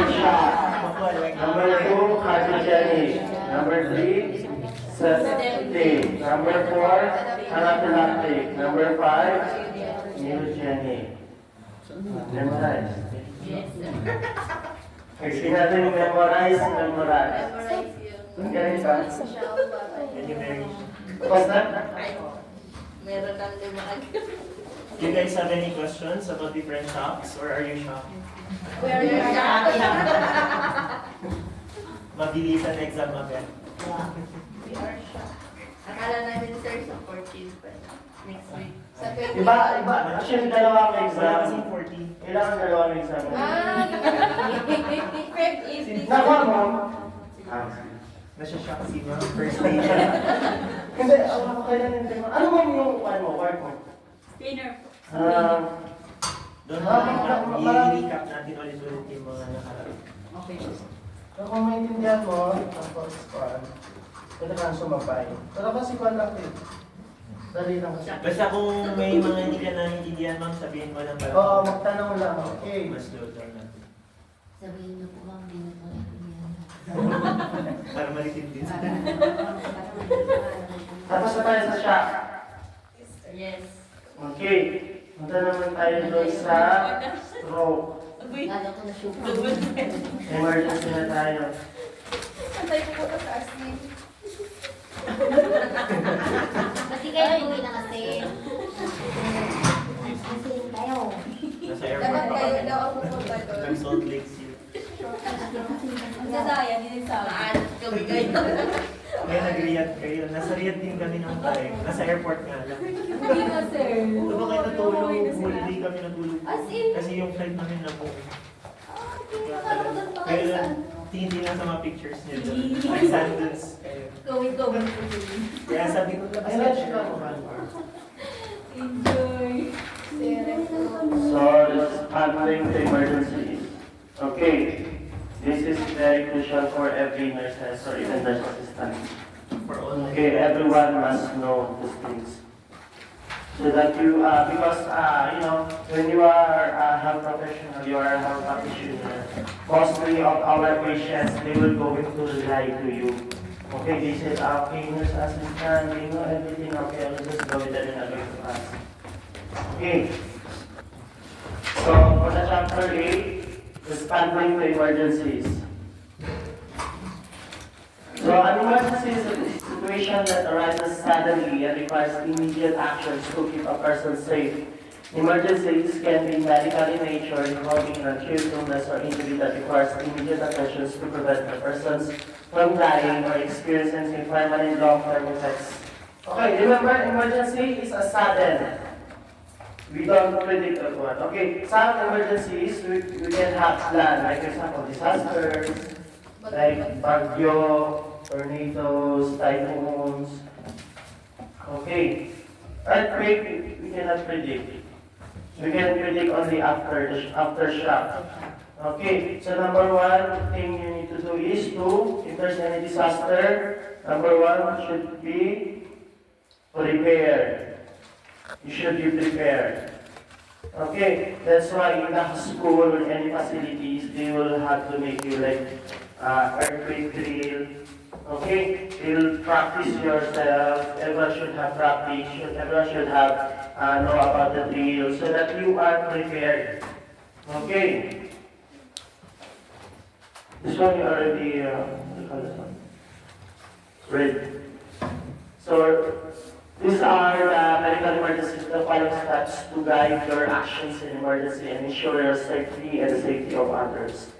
shock. Number 2, cardiogenic. Number 3, sedative. Number 4, anaphylactic. Number 5, neurogenic. Memorize. Pag sinabi mo memorize, memorize. Kung ganun ka? Tapos na? Meron ng limaan. Do you guys have any questions about different shocks or are you shocked? Where are you shocked? Mabilisan na exam agad. We are shocked. Akala namin sir sa 14 pa next week. Sa Iba. Actually, dalawang Wala exam. kasing 40. Kailangan dalawang exam. Fifth evening. Nakuha mo? Nasya-shock si Ma'am. First day siya. Hindi, ako kailan yung tema. Ano mo yung work mo? Spinner. Doon i-recap natin ulit-ulit yung mga nakaraan. Okay. So, kung maintindihan mo, tapos kuhan, pwede kang sumabay. Pero kasi kuhan lang din. Dali lang kasi. Basta kung may mga hindi ka naiintindihan, Ma'am, sabihin mo lang pala. Oo, magtanong lang. Okay. Mas slow down natin. Sabihin niyo po ma'am, hindi na po natin yan. Para malitindi sila. Tapos na tayo sa shock. Yes. Okay. Punta naman tayo doon sa stroke. Lalo ko na sugar. Emergency na tayo. Santay po po sa asmin. Kasi kayo hindi na kasi. Kasi kayo. Nasa airport Dapat pa kayo kami. daw ako pupunta doon. Nag-Salt Lake City. Ang sasaya, hindi sa akin. Kami kayo. Kaya nag-Riyadh kayo. Nasa Riyadh din kami ng time. Nasa airport nga lang. Hindi na sir. Ano kayo natulog? Whole day kami natulog. As in? Kasi yung flight namin na po. Akala ko doon pa kayo Kaya saan. tingin lang sa mga pictures niyo doon. May sandals kayo. Going. Kaya sabi ko, labas Ay, na let's siya. go. Enjoy. So, this is handling the emergencies. Okay. This is very crucial for every nurses or even nurse assistant. For all of Okay, everyone must know these things. So that you, because, when you are a health professional, you are a health practitioner, mostly of our patients, they will go into lie to you. Okay, they say, okay, nurse assistant, they know everything, okay, I'll just go with it and I'll to us. Okay. So, for the chapter 8, responding to emergencies. So, an emergency is a situation that arises suddenly and requires immediate actions to keep a person safe. Emergencies can be medical in nature, involving an acute illness or injury that requires immediate attention to prevent the persons from dying or experiencing permanent long-term effects. Okay, remember, emergency is a sudden. We don't predict that one. Okay, some emergencies we can have plan, like for example, disasters, like bagyo, tornadoes, typhoons. Okay, earthquake we cannot predict. We can predict only aftershock. Okay, so number one thing you need to do is if there's any disaster, number one should be prepared. You should be prepared. Okay, that's why in the school or any facilities, they will have to make you like earthquake drill. Okay, you'll practice yourself. Everyone should have practice. Everyone should have know about the drill so that you are prepared. Okay. This one you already read. So these are the medical emergencies, the following steps to guide your actions in emergency and ensure your safety and the safety of others.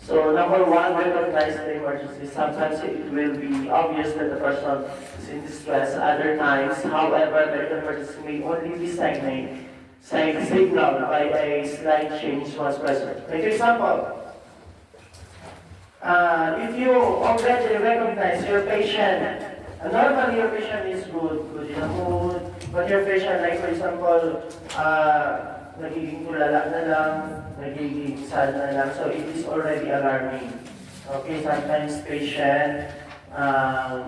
So number one, recognize the emergency. Sometimes it will be obvious that the person is in distress. Other times, however, medical emergency may only be signaled by a slight change once present. Like example, if you already recognize your patient, normally your patient is good in the mood, but your patient, like for example, nagiging tulala na lang, nagiging sad na lang, so it is already alarming. Okay, sometimes patient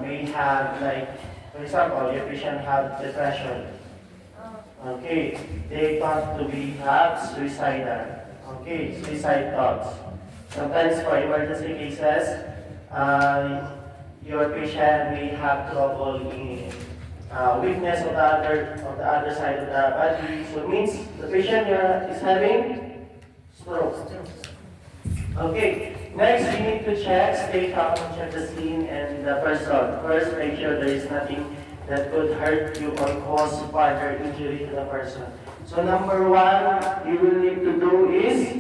may have, like, for example, your patient have depression. Okay, they thought to be have suicidal. Okay, suicide thoughts. Sometimes for emergency cases, your patient may have trouble in weakness of the other side of the body. So it means the patient is having stroke. Okay. Next, we need to check, stay calm, and check the scene and the person. First, make sure there is nothing that could hurt you or cause further injury to the person. So number one, you will need to do is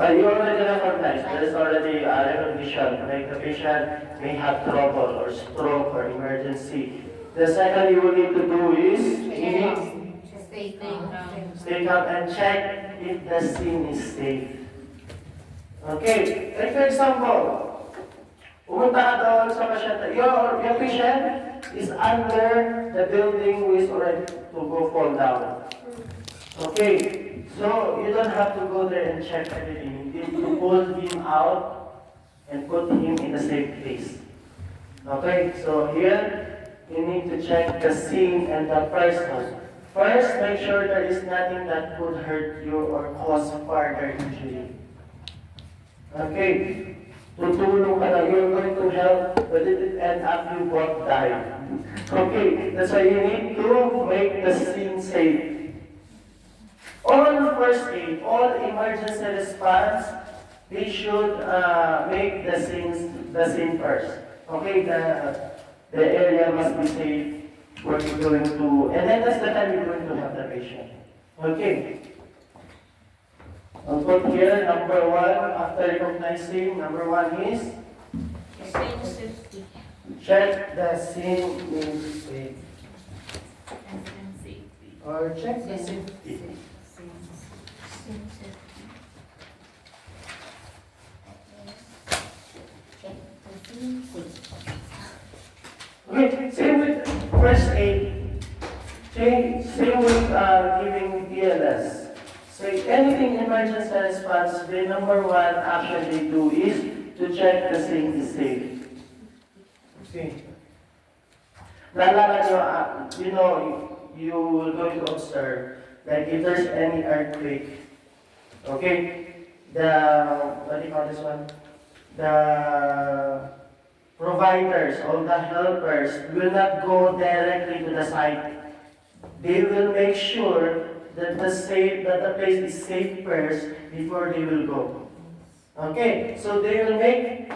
you already recognize, there is already recognition, like the patient may have trouble or stroke or emergency. The second you will need to do is, you need stay calm and check if the scene is safe. Okay, like for example, pumunta ka doon sa pasyente, your patient is under the building who is already to go fall down. Okay. So, you don't have to go there and check everything. You need to pull him out and put him in a safe place. Okay, so here, you need to check the scene and the person. First, make sure there is nothing that could hurt you or cause further injury. Okay, tutulong ka na, you're going to help, but it will end up you both die. Okay, that's why you need to make the scene safe. All first aid, all emergency response, they should make the scene first. Okay, the area must be safe where you're going to, and then that's the time you're going to have the patient. Okay. I'll put here number one, after recognizing, number one is check the scene is safe. Or check the safety. Okay, same with first aid. Same with giving BLS. So anything emergency response, the number one action they do is to check the scene is safe. Okay. Lalala nyo, you will going to observe like if there's any earthquake. Okay, what do you call this one? The providers, all the helpers will not go directly to the site. They will make sure that the place is safe first before they will go. Okay, so they will make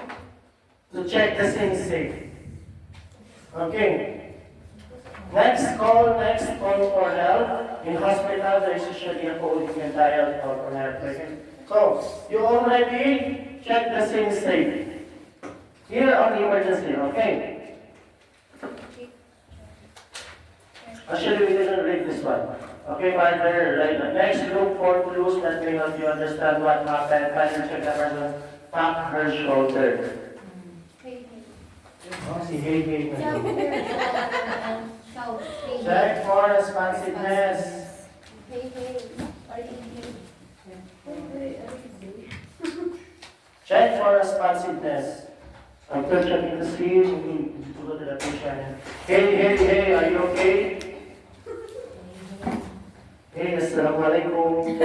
to check the scene is safe. Okay. Next call for help. In hospital, there is usually a code you can dial for help. So, you already check the scene is safe. Here on the emergency, okay? Actually, we didn't read this one. Okay, Father, right? Next, look for clues that may help you understand what happened. Finally, check the person. Tap her shoulder. Oh, si Hey. Check for responsiveness. Check for responsiveness. After checking the scene, you need to go to the patient. Hey, are you okay? Hey, assalamualaikum.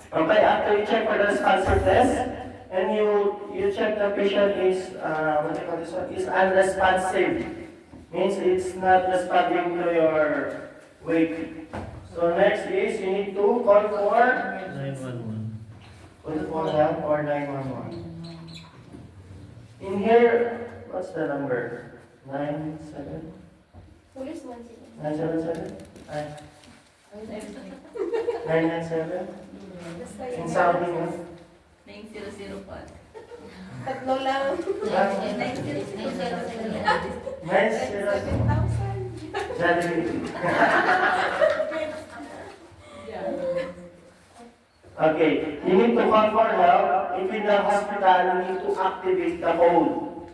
Okay, after you check for the responsiveness, and you check the patient is is unresponsive. Means it's not responding to your wake. So next is you need to call for 911. call help or 911. In here, what's the number? 97? Police 977? 997? In Saudi, no? 9001. Tatlo lang. 997? Okay, you need to call for help. If in the hospital, you need to activate the code.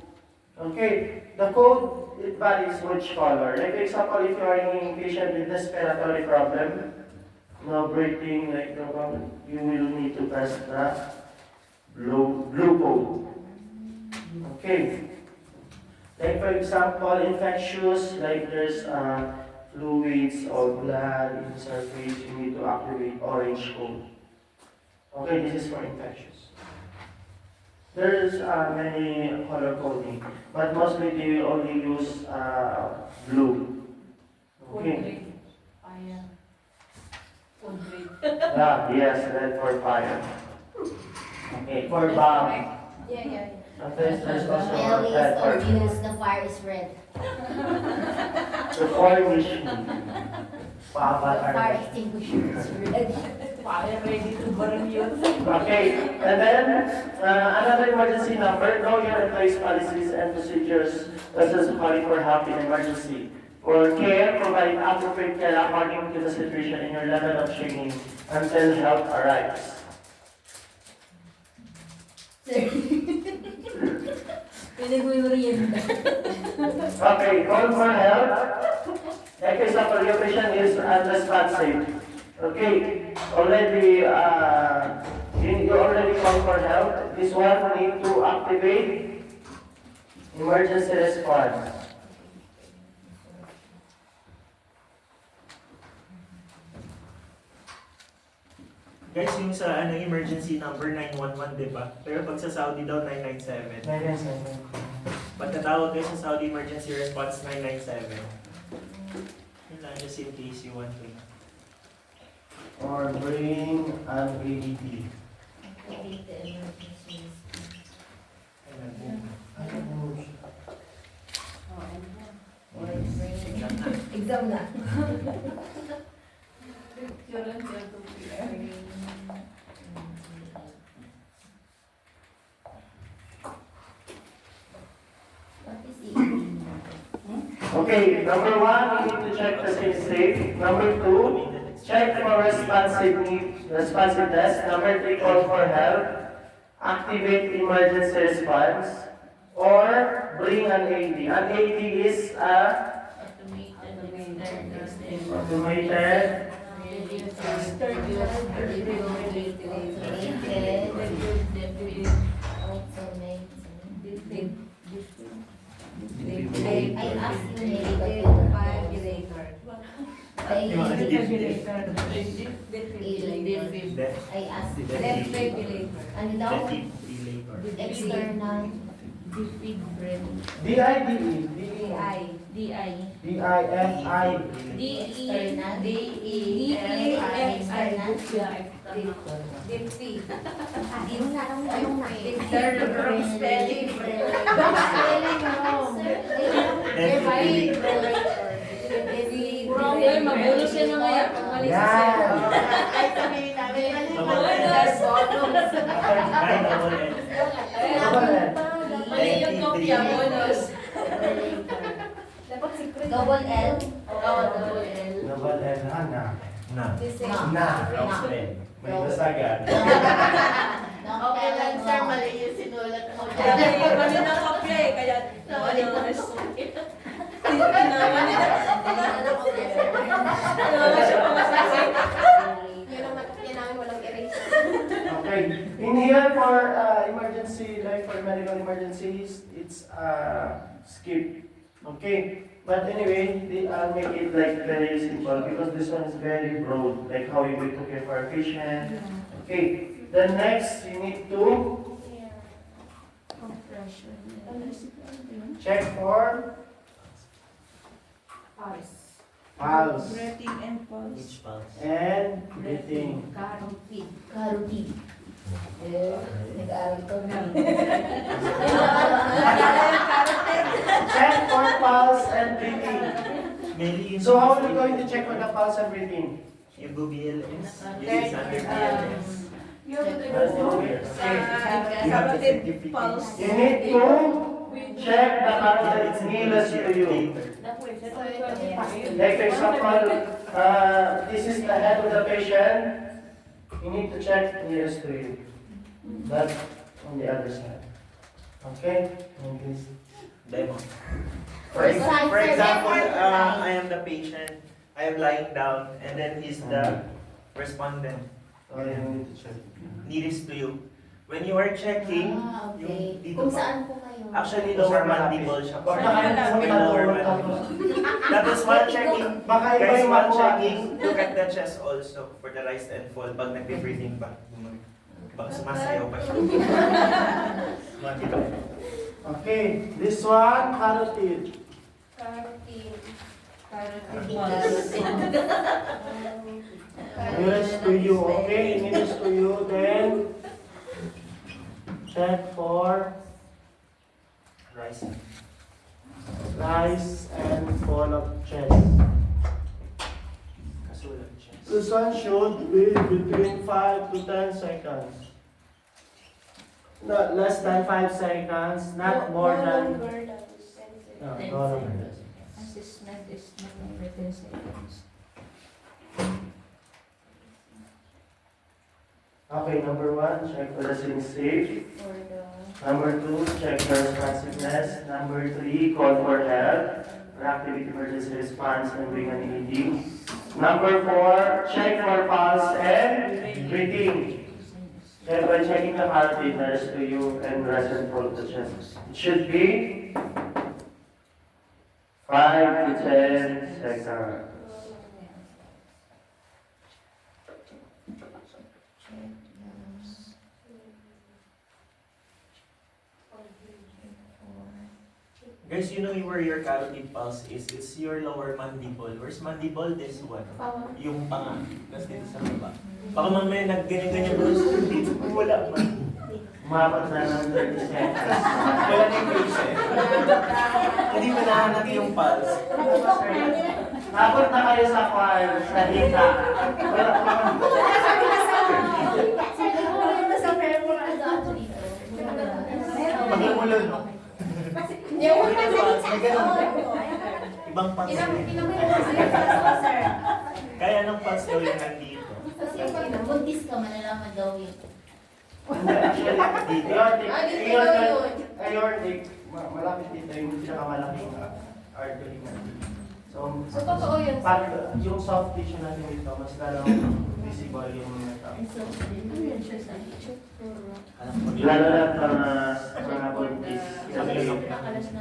Okay, the code, it varies which color. Like for example, if you are in patient with respiratory problem, no breathing, like no problem, you will need to press the blue code. Okay. Like for example, infectious, like there's fluids or blood in the surface, you need to activate orange code. Okay, this is for infectious. There's many color coding, but mostly they only use blue. Okay. Yes, red for fire. Okay, for bomb. Yeah. Sometimes there's also L is red for orange, the fire is red. the formation. The fire extinguisher is red. Fire ready to burn you. Okay, and then another emergency number, know your employees' policies and procedures, such as calling for help in emergency. For care, provide appropriate care according to the situation in your level of training until help arrives. Pinag-memoryan. Okay, call for help. Like example, your patient is unresponsive. Okay, already you already call for help. This one need to activate emergency response. Guys, yung sa emergency number 911, di ba? Pero pag sa Saudi daw 997. Pagkatawag kayo sa Saudi Emergency Response 997. Yun lang, just in case you want to. Or bring an AED. Activate the emergency. Ayun, boom. Exam na. What is it? Okay, number one, you need to check the safe. Number two, check for responsiveness. Number three, call for help. Activate emergency response. Or bring an AED. An AED is a automated I asked you I asked ano daw? Defibrillator. External Magulo siya na ngayon. Umalis siya. Ay, sabihin namin, Mali yung kopya, bonus. dapat secret. Double L. Oo, double L. Double N, na. Na. Na. Na. May basagan. Okay lang, sir. Mali yung sinulat mo. Kami na kopya eh, kaya Bonus. yun ang nakopya namin, walang erase. Okay. In here for emergency, like for medical emergencies, it's skip. Okay. But anyway, I'll make it like very simple because this one is very broad, like how you going to care for a patient. Okay. The next, you need to check for pulse Breathing and pulse. Which pulse? and breathing. Carotid. Carotid. Nag-aaral ko na. Check for pulse and breathing. Mainly yung So how are we going to check for the pulse and breathing? Yung BLS. This is under BLS. You have to Let's go do it. Okay. You have the carotid certificate. pulse. You need to check the carotid nearest to you. Like for example, this is the head of the patient. You need to check nearest to you. But on the other side. Okay? And this. Demo. For example, For example, I am the patient. I am lying down, and then he's the respondent. So you need to check. Nearest to you. When you are checking, Ah, okay. yung dito Kung pa. saan po kayo? Actually, lower mandible siya. Huwag na kayo pumunta Lower doon. mandible. Tapos while checking, Baka iba guys, yung while makuha. checking, look at the chest also for the rise and fall. Pag nagbe-breathing ba, baka sumasayaw pa siya. Makita mo. Okay, this one, carotid. Carotid. Nearest to you, okay? Nearest to you, then check for Rise. rise and fall of chest. Kasulat chest. This one should be between 5 to 10 seconds. Not less than 5 seconds, not more than... longer than 10 seconds. No, no longer. Assessment is not over 10 seconds. Okay, number 1, check for the safe. For the Number 2, check for responsiveness. Number 3, call for help. Activate emergency response and bring an ED. Number 4, check for pulse and breathing. Check by checking the heartbeat nearest to you and rest and fall of the chest. It should be 5 to 10 seconds. Guys, you know where your carotid pulse is? It's your lower mandible. Where's mandible? This one. Yung panga. Tapos dito sa baba. Baka mamaya nagganyan-ganyan doon. Dito wala ba? Umabot na ng 30 seconds. Wala na yung patient. Hindi mo nahanap yung pulse. Abot na kayo sa kwan, sa hita. Wala pa. Pag-umulod, no? Ibang pulse. Kaya ng pulse daw yung nandito. Kasi pag buntis ka, malalaman daw yun. Hindi, actually, Dito. aortic, malapit dito yung pinakamalaking artery mo. So, So, totoo yun. pag yung soft tissue natin dito, mas lalong visible yung lalo na sa mga buntis. Kasi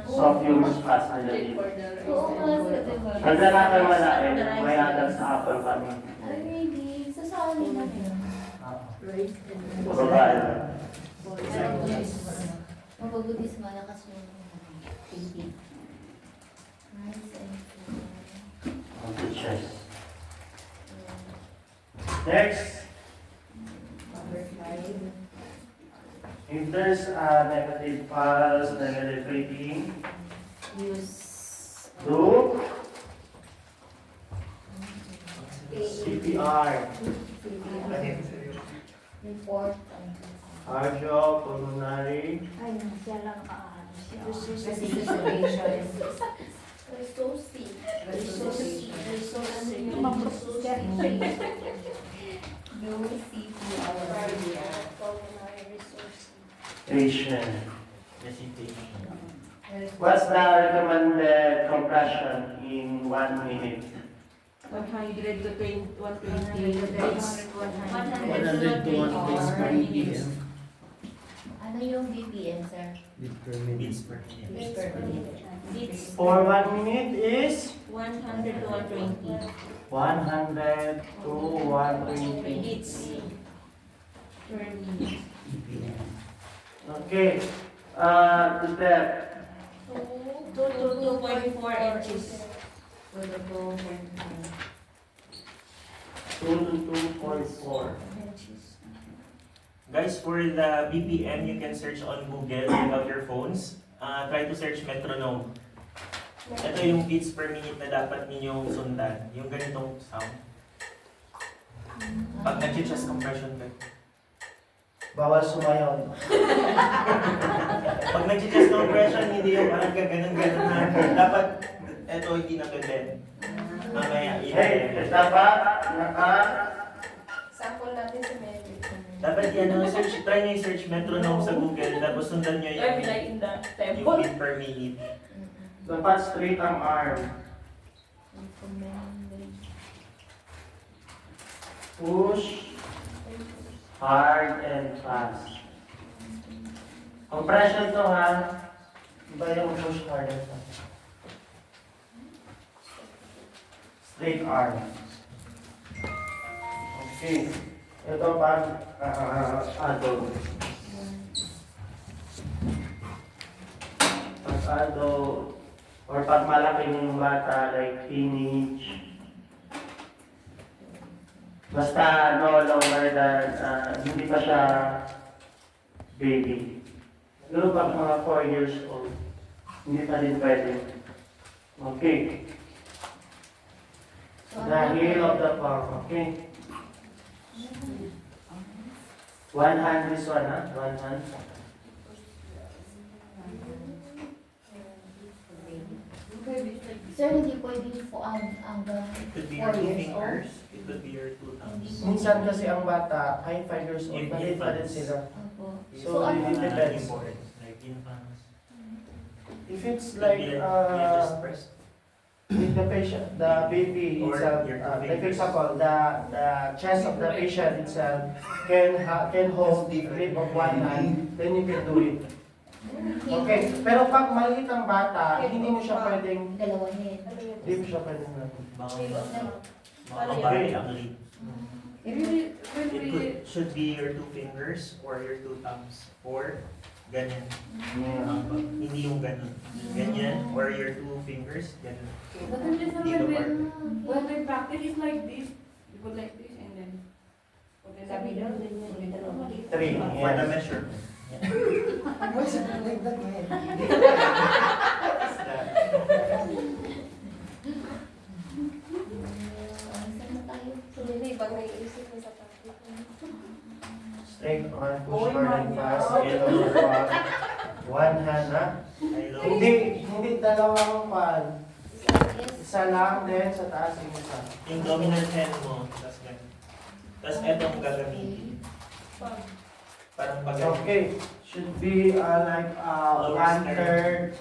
soft yung spots nila dito. Oo nga, diba? Pag lalaki malaki, may alam sa apple kami. Ay, maybe. Sasali na yun. Babae. Mapabutis malakas yung thinking. Nice and On the chest. Next, number 5. if there's a negative pulse, negative breathing, Use do CPR. report. Cardiopulmonary Resuscitation. Do CPR. patient. Recitation. What's the recommended compression in 1 minute? 100 to 120 Ano yung BPM, sir? Beats per minute. Beats per minute. For 1 minute is 100 to 120 100 to 120. beats per minute. Okay. The depth. 2 to 2.4 inches. For the bone. 2 to 2.4. Guys, for the BPM, you can search on Google without your phones. Try to search metronome. Ito yung beats per minute na dapat ninyong sundan. Yung ganitong sound. Pag nag-chest compression ka. Bawal sumayaw. Pag nag-chest compression, hindi yung parang ganun-ganun na. Dapat, ito hindi na pwede. Mamaya, Okay, dapat naka Sample natin si Mary. dapat yan, search, try nyo yung search metronome sa Google, tapos sundan nyo yung in the beat per minute. dapat straight ang arm. Push hard and fast. Compression to ha. Iba yung push harder. Straight arm. Okay. Ito pag adult. Pag adult, or pag malaki yung bata, like teenage, basta no longer than, hindi pa siya baby. Pero pag mga 4 years old, hindi pa din pwede. Okay. The heel of the palm, okay? One hand this one, ha? One hand. Sir, hindi pwedeng po hanggang It could be 4 your 2 years old. fingers, it could be your 2 thumbs. Minsan kasi ang bata, kahit 5 years old, maliit pa din sila. Opo. So, So, ano? it depends. Important, like infants. If it's Could like, be you just press. if the patient, the baby Or itself, your two like for fingers. example, the chest of the patient itself can hold the grip of one hand, then you can do it. Okay, pero pag maliit ang bata, hindi mo siya pwedeng, Dalawa head. hindi mo siya pwedeng Baka Ano mabari ang lead. When It we, should be your 2 fingers or your 2 thumbs or ganyan. Hindi yung ganun. Ganyan or your 2 fingers, ganun. but then just Dito part. when we practice is like this, you put like this and then put in the middle, then you put it along. 3, For the yes. measurement. Saan na tayo? Hindi, pag naiisip mo sa practice. Straight on, push hard and fast, lower palm. One hand, ha? I love Hindi dalawang palm. Yes. Isa lang, then sa taas yung isa. yung dominant hand mo, tapos ganun. Tapos etong gagamitin. Parang pag Okay, should be like Lower 1/3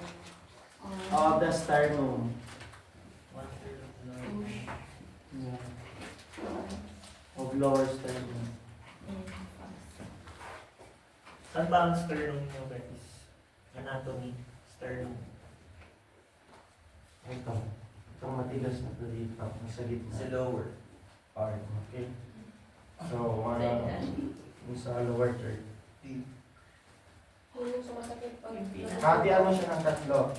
of the sternum. 1/3 of the lower. Yeah. Of lower sternum. Saan ba ang sternum nyo, guys? Anatomy, sternum. Ito. Itong matigas na ito dito. Nasa gitna. Sa lower part. Okay. So, yung sa lower third. Yung sumasakit pag... Hatian mo siya ng 3.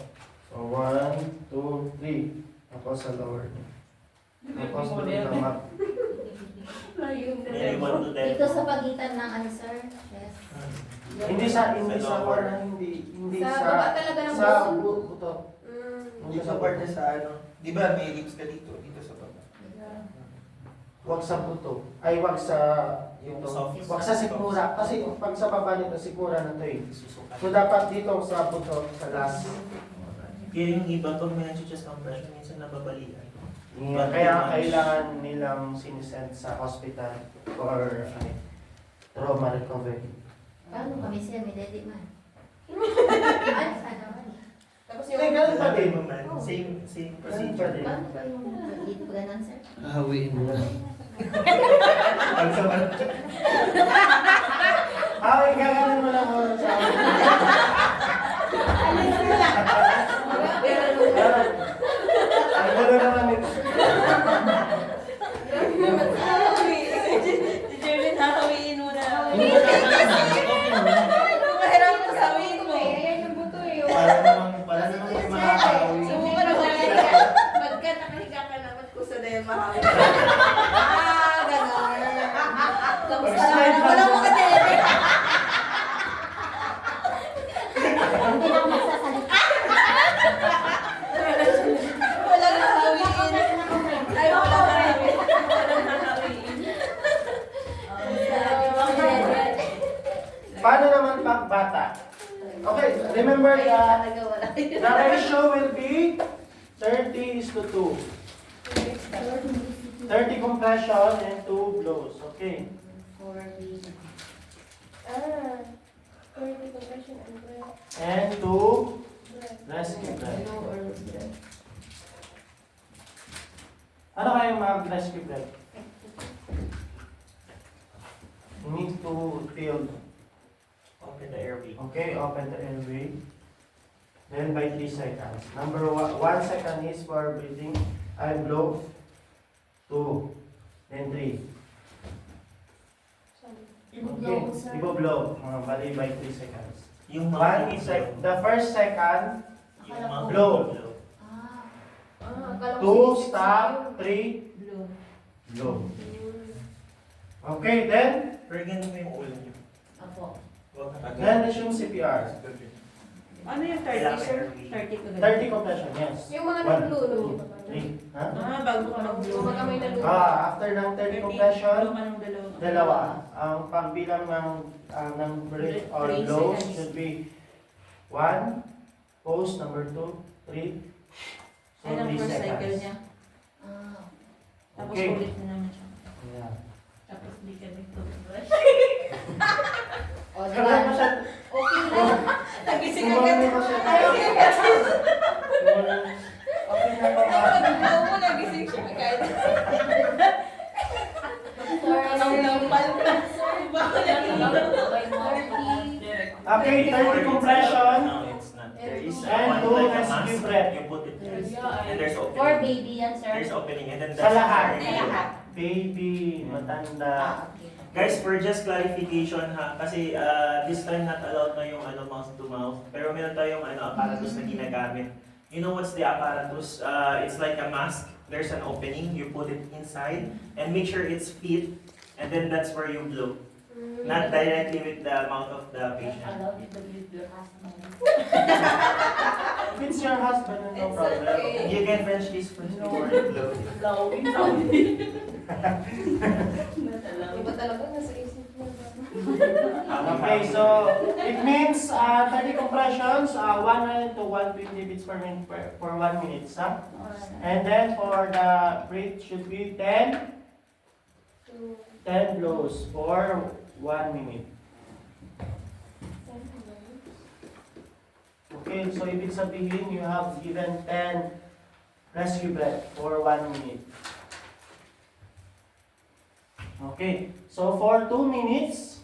So, 1, 2, 3. Tapos sa lower. Tapos doon ng up. Maybe 1 to 10. Dito sa pagitan ng ano, sir? Yes. Hindi sa lower. hindi Sa sa baba talaga ng sa puso. buto. Hindi sa parte sa ano, di ba may lips ka dito sa baba. Wag sa buto. Ay, wag sa Yung ito. soft. Wag sa sikmura. Kasi pag sa baba nito, sikmura na to eh. Susukat. So, dapat dito sa buto, sa last. Kaya yung iba, pag may chest compression, minsan nababalian. Yeah, kaya kailangan nilang sinisend sa hospital for trauma recovery. Paano kami siya? May dede man. Ay, sana man. Tapos Hindi, yung... ganun pa din. Same Ganun pa procedure. din. Paano kayong dito pa ganon, sir? Hawiin mo lang. Ay, gaganon mo lang muna sa akin. Ay, gano'n naman ito. Si Jerlyn, hahawiin mo na. Hindi ko Mahirap mo sabihin mo. Ayan yung buto eh. para naman yung makakawi. Subukan mo talaga. Pagka nakahiga ka na, ba't ko sa dahil mahawin? Ganon. Tapos Slide lang. walang makadere. Hindi na ako magsasalita. Walang hahawiin. Ay, walang hahawiin. Walang hahawiin. Paano naman pag bata? Okay, remember Ay, that talaga wala. the ratio will be 30:2. 30 compression and 2 blows. Okay. For the... Corrective compression and breath. And 2 rescue breath. Lower. Ano kayong mag-rescue breath? You need to feel. Open the airway. Okay, open the airway. Then by 3 seconds. Number 1 second is for breathing. I blow. 2. Then 3. Okay. Ibo-blow. Bali by 3 seconds. Yung mga 1 sec. The first second, yung mga blow. Ah, akala 2, stop, 3, Blue. blow. Okay, then, Pero ganun mo yung ulo niyo. Apo. Huwag ka then resume CPR. Ano yung 30, sir? 30 ko 30 compression, yes. Yung mga 1, naglulog. 2, 3. Ha? Bago ka mag-blow. Yung mga may nalulog. After ng 30 compression, Blow ka ng dalawa. Ang pagbilang ng breath or Three blows seconds. should be 1, pause, number 2, 3, so Yan ang 3 first cycle seconds. niya. Ah. Tapos Okay. ulit na naman siya. Yeah. Tapos di ka dito. O, Kaya diba? mo siya, Okay na. Nagising kumulong mo siya. Okay na ba ba? Pag-blow mo, nagising siya. Kahit anong lampal ka. Okay, 30 compression. No, it's not. There is And one 2 like a rescue mask. breath. You put it there. And there's For opening. baby yan, sir. There's opening. And then Sa that's lahat. for Sa you. lahat. Baby, matanda. Ah, okay. Guys, for just clarification ha, kasi this time not allowed na yung mouth to mouth. Pero meron tayong apparatus na ginagamit. You know what's the apparatus? It's like a mask. There's an opening. You put it inside and make sure it's fit. And then that's where you blow. Not directly with the mouth of the patient. Allowed it to be your husband. If it's your husband, no It's problem. okay. You can French kiss first before you blow. Iba talaga nasa isip mo. Okay, so it means 30 compressions, 100 to 120 beats per minute for 1 minute. And then for the breath should be 10 blows for 1 minute. Okay, so ibig sabihin you have given 10 rescue breath for 1 minute. Okay, so for 2 minutes,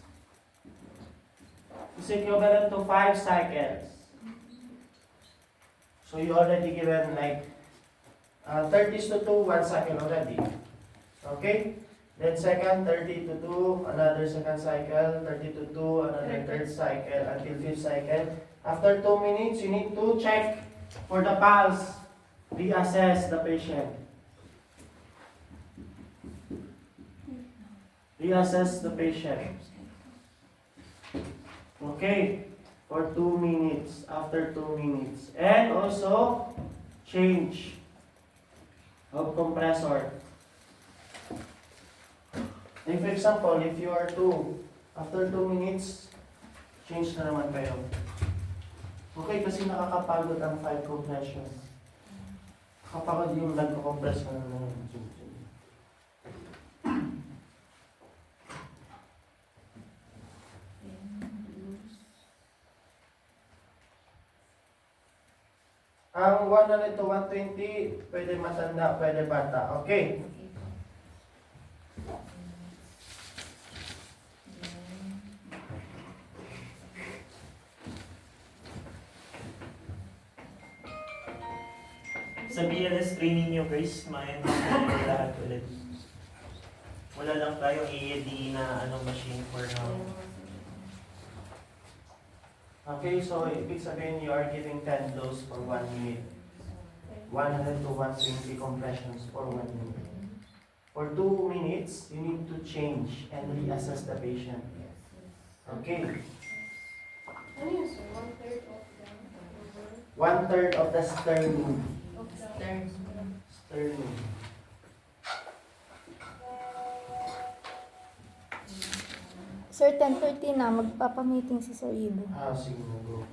is equivalent to 5 cycles. So you already given like 30 to 2, 1 cycle already. Okay? Then second, 30 to 2, another second cycle, 30 to 2, another third cycle, until 5th cycle. After 2 minutes, you need to check for the pulse, reassess the patient. Reassess the patient. Okay, for 2 minutes, after 2 minutes. And also, change of compressor. Like for example, if you are 2, after 2 minutes, change na naman kayo. Okay, kasi nakakapagod ang 5 compression. Kapagod yung nagko-compress ka na naman. Ang 100 to 120, pwede matanda, pwede bata. Okay. Sa BLS training nyo guys, maintindihan nyo lahat ulit. Wala lang tayong EED na machine for now. Okay, so ibig sabihin you are giving 10 blows for 1 minute. 100 to 120 compressions for 1 minute. For 2 minutes, you need to change and reassess the patient. Okay. Ano yun, sir? 1/3 of the... 1/3 of the sternum. Stairs. Sternum. Sir, 10:30 na. Magpapamiting si Sir Ibo. Sige, go.